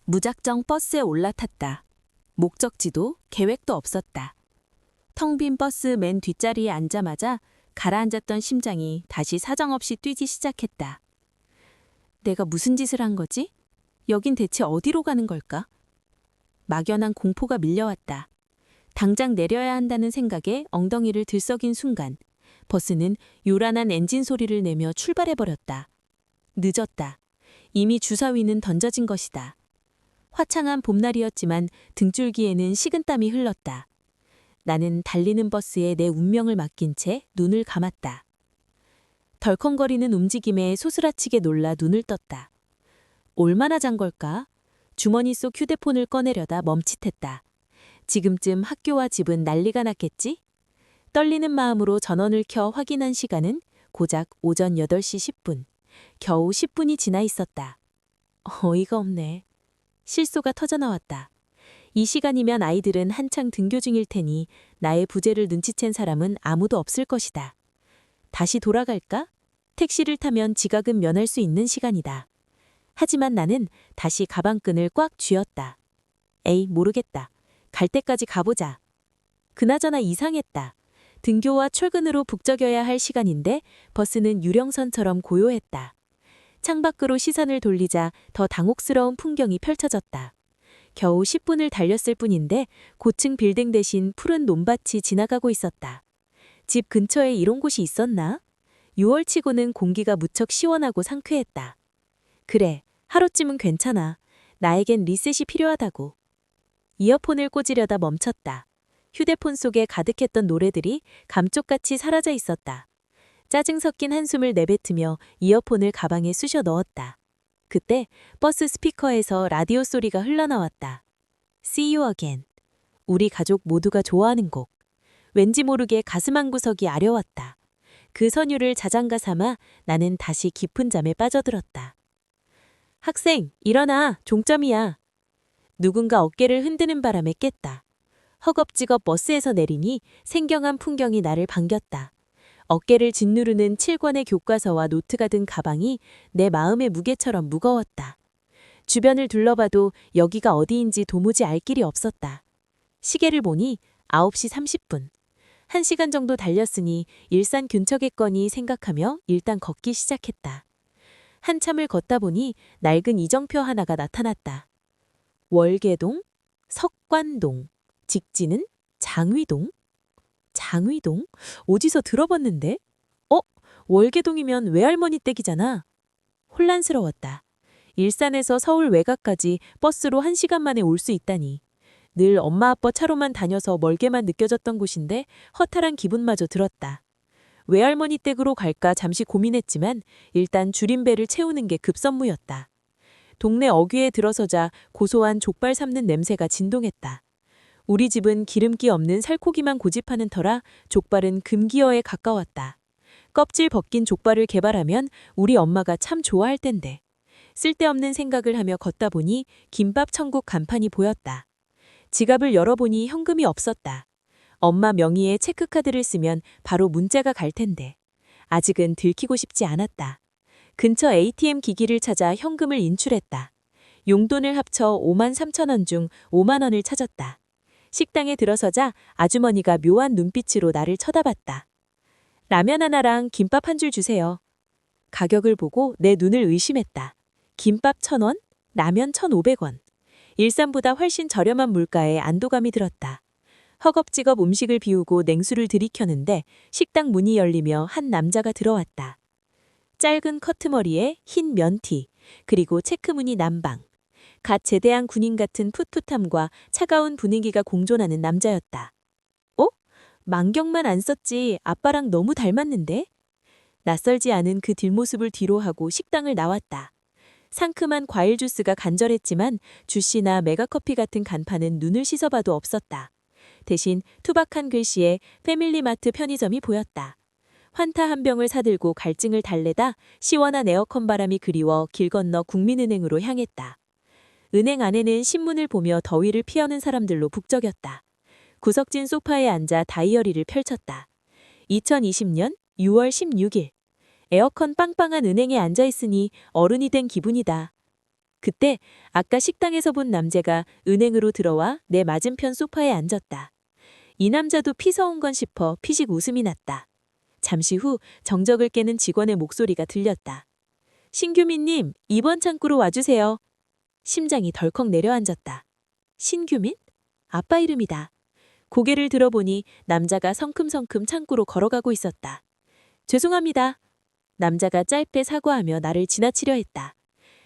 무작정 버스에 올라탔다. 목적지도 계획도 없었다. 텅 빈 버스 맨 뒷자리에 앉자마자 가라앉았던 심장이 다시 사정없이 뛰기 시작했다. 내가 무슨 짓을 한 거지? 여긴 대체 어디로 가는 걸까? 막연한 공포가 밀려왔다. 당장 내려야 한다는 생각에 엉덩이를 들썩인 순간 버스는 요란한 엔진 소리를 내며 출발해버렸다. 늦었다. 이미 주사위는 던져진 것이다. 화창한 봄날이었지만 등줄기에는 식은땀이 흘렀다. 나는 달리는 버스에 내 운명을 맡긴 채 눈을 감았다. 덜컹거리는 움직임에 소스라치게 놀라 눈을 떴다. 얼마나 잔 걸까? 주머니 속 휴대폰을 꺼내려다 멈칫했다. 지금쯤 학교와 집은 난리가 났겠지? 떨리는 마음으로 전원을 켜 확인한 시간은 고작 오전 8시 10분. 겨우 10분이 지나 있었다. 어이가 없네. 실소가 터져나왔다. 이 시간이면 아이들은 한창 등교 중일 테니 나의 부재를 눈치챈 사람은 아무도 없을 것이다. 다시 돌아갈까? 택시를 타면 지각은 면할 수 있는 시간이다. 하지만 나는 다시 가방끈을 꽉 쥐었다. 에이, 모르겠다. 갈 때까지 가보자. 그나저나 이상했다. 등교와 출근으로 북적여야 할 시간인데 버스는 유령선처럼 고요했다. 창밖으로 시선을 돌리자 더 당혹스러운 풍경이 펼쳐졌다. 겨우 10분을 달렸을 뿐인데 고층 빌딩 대신 푸른 논밭이 지나가고 있었다. 집 근처에 이런 곳이 있었나? 6월치고는 공기가 무척 시원하고 상쾌했다. 그래, 하루쯤은 괜찮아. 나에겐 리셋이 필요하다고. 이어폰을 꽂으려다 멈췄다. 휴대폰 속에 가득했던 노래들이 감쪽같이 사라져 있었다. 짜증 섞인 한숨을 내뱉으며 이어폰을 가방에 쑤셔 넣었다. 그때 버스 스피커에서 라디오 소리가 흘러나왔다. See you again. 우리 가족 모두가 좋아하는 곡. 왠지 모르게 가슴 한구석이 아려왔다. 그 선율을 자장가 삼아 나는 다시 깊은 잠에 빠져들었다. 학생, 일어나. 종점이야. 누군가 어깨를 흔드는 바람에 깼다. 허겁지겁 버스에서 내리니 생경한 풍경이 나를 반겼다. 어깨를 짓누르는 7권의 교과서와 노트가 든 가방이 내 마음의 무게처럼 무거웠다. 주변을 둘러봐도 여기가 어디인지 도무지 알 길이 없었다. 시계를 보니 9시 30분. 1시간 정도 달렸으니 일산 근처겠거니 생각하며 일단 걷기 시작했다. 한참을 걷다 보니 낡은 이정표 하나가 나타났다. 월계동, 석관동, 직지는 장위동? 장위동? 어디서 들어봤는데? 월계동이면 외할머니 댁이잖아. 혼란스러웠다. 일산에서 서울 외곽까지 버스로 1시간 만에 올 수 있다니. 늘 엄마 아빠 차로만 다녀서 멀게만 느껴졌던 곳인데 허탈한 기분마저 들었다. 외할머니 댁으로 갈까 잠시 고민했지만 일단 줄임배를 채우는 게 급선무였다. 동네 어귀에 들어서자 고소한 족발 삶는 냄새가 진동했다. 우리 집은 기름기 없는 살코기만 고집하는 터라 족발은 금기어에 가까웠다. 껍질 벗긴 족발을 개발하면 우리 엄마가 참 좋아할 텐데. 쓸데없는 생각을 하며 걷다 보니 김밥 천국 간판이 보였다. 지갑을 열어보니 현금이 없었다. 엄마 명의의 체크카드를 쓰면 바로 문자가 갈 텐데. 아직은 들키고 싶지 않았다. 근처 ATM 기기를 찾아 현금을 인출했다. 용돈을 합쳐 5만 3천 원 중 5만 원을 찾았다. 식당에 들어서자 아주머니가 묘한 눈빛으로 나를 쳐다봤다. 라면 하나랑 김밥 한 줄 주세요. 가격을 보고 내 눈을 의심했다. 김밥 1,000원? 라면 1,500원. 일산보다 훨씬 저렴한 물가에 안도감이 들었다. 허겁지겁 음식을 비우고 냉수를 들이켰는데 식당 문이 열리며 한 남자가 들어왔다. 짧은 커트머리에 흰 면티, 그리고 체크무늬 남방. 갓 제대한 군인 같은 풋풋함과 차가운 분위기가 공존하는 남자였다. 만경만 안 썼지 아빠랑 너무 닮았는데? 낯설지 않은 그 뒷모습을 뒤로하고 식당을 나왔다. 상큼한 과일 주스가 간절했지만 주시나 메가커피 같은 간판은 눈을 씻어봐도 없었다. 대신 투박한 글씨에 패밀리마트 편의점이 보였다. 환타 한 병을 사들고 갈증을 달래다 시원한 에어컨 바람이 그리워 길 건너 국민은행으로 향했다. 은행 안에는 신문을 보며 더위를 피하는 사람들로 북적였다. 구석진 소파에 앉아 다이어리를 펼쳤다. 2020년 6월 16일. 에어컨 빵빵한 은행에 앉아있으니 어른이 된 기분이다. 그때 아까 식당에서 본 남자가 은행으로 들어와 내 맞은편 소파에 앉았다. 이 남자도 피서온 건 싶어 피식 웃음이 났다. 잠시 후 정적을 깨는 직원의 목소리가 들렸다. 신규민님, 이번 창구로 와주세요. 심장이 덜컥 내려앉았다. 신규민? 아빠 이름이다. 고개를 들어보니 남자가 성큼성큼 창구로 걸어가고 있었다. 죄송합니다. 남자가 짧게 사과하며 나를 지나치려 했다.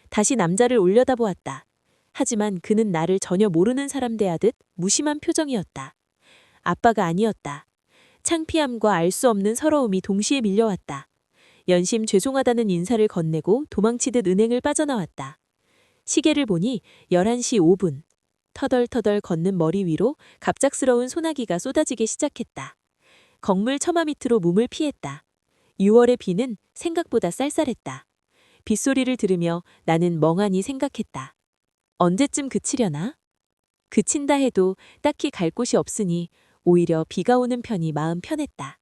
다시 남자를 올려다보았다. 하지만 그는 나를 전혀 모르는 사람 대하듯 무심한 표정이었다. 아빠가 아니었다. 창피함과 알 수 없는 서러움이 동시에 밀려왔다. 연심 죄송하다는 인사를 건네고 도망치듯 은행을 빠져나왔다. 시계를 보니 11시 5분. 터덜터덜 걷는 머리 위로 갑작스러운 소나기가 쏟아지기 시작했다. 건물 처마 밑으로 몸을 피했다. 6월의 비는 생각보다 쌀쌀했다. 빗소리를 들으며 나는 멍하니 생각했다. 언제쯤 그치려나? 그친다 해도 딱히 갈 곳이 없으니 오히려 비가 오는 편이 마음 편했다.